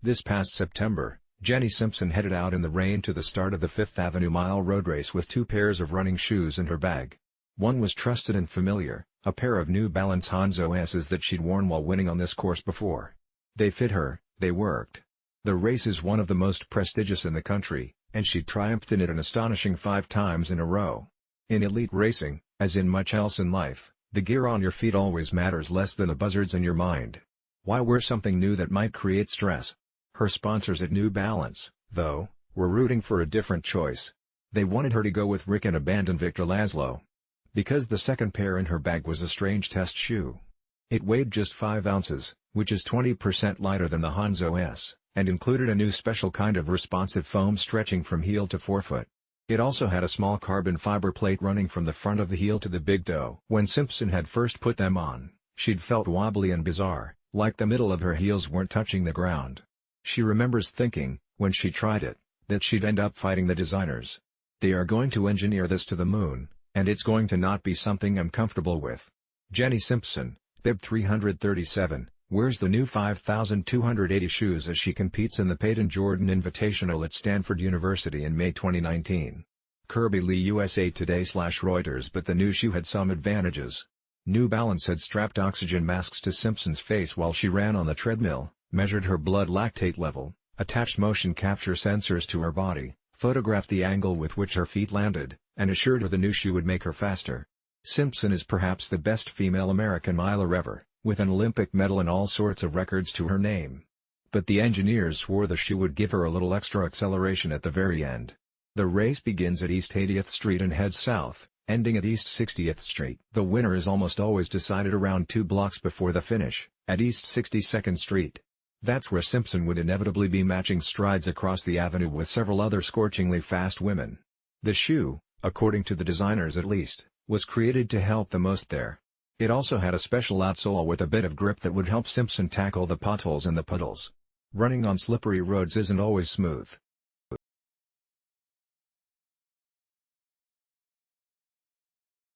This past September, Jenny Simpson headed out in the rain to the start of the Fifth Avenue Mile Road Race with two pairs of running shoes in her bag. One was trusted and familiar, a pair of New Balance Hanzo S's that she'd worn while winning on this course before. They fit her, they worked. The race is one of the most prestigious in the country, and she triumphed in it an astonishing 5 times in a row. In elite racing, as in much else in life, the gear on your feet always matters less than the buzzards in your mind. Why wear something new that might create stress? Her sponsors at New Balance, though, were rooting for a different choice. They wanted her to go with Rick and abandon Victor Laszlo. Because the second pair in her bag was a strange test shoe. It weighed just 5 ounces, which is 20% lighter than the Hanzo S, and included a new special kind of responsive foam stretching from heel to forefoot. It also had a small carbon fiber plate running from the front of the heel to the big toe. When Simpson had first put them on, she'd felt wobbly and bizarre, like the middle of her heels weren't touching the ground. She remembers thinking, when she tried it, that she'd end up fighting the designers. They are going to engineer this to the moon, and it's going to not be something I'm comfortable with. Jenny Simpson, Bib 337, wears the new 5,280 shoes as she competes in the Peyton Jordan Invitational at Stanford University in May 2019. Kirby Lee USA Today/Reuters. But the new shoe had some advantages. New Balance had strapped oxygen masks to Simpson's face while she ran on the treadmill, measured her blood lactate level, attached motion capture sensors to her body, photographed the angle with which her feet landed, and assured her the new shoe would make her faster. Simpson is perhaps the best female American miler ever, with an Olympic medal and all sorts of records to her name. But the engineers swore the shoe would give her a little extra acceleration at the very end. The race begins at East 80th Street and heads south, ending at East 60th Street. The winner is almost always decided around 2 blocks before the finish, at East 62nd Street. That's where Simpson would inevitably be matching strides across the avenue with several other scorchingly fast women. The shoe, according to the designers at least, was created to help the most there. It also had a special outsole with a bit of grip that would help Simpson tackle the potholes and the puddles. Running on slippery roads isn't always smooth.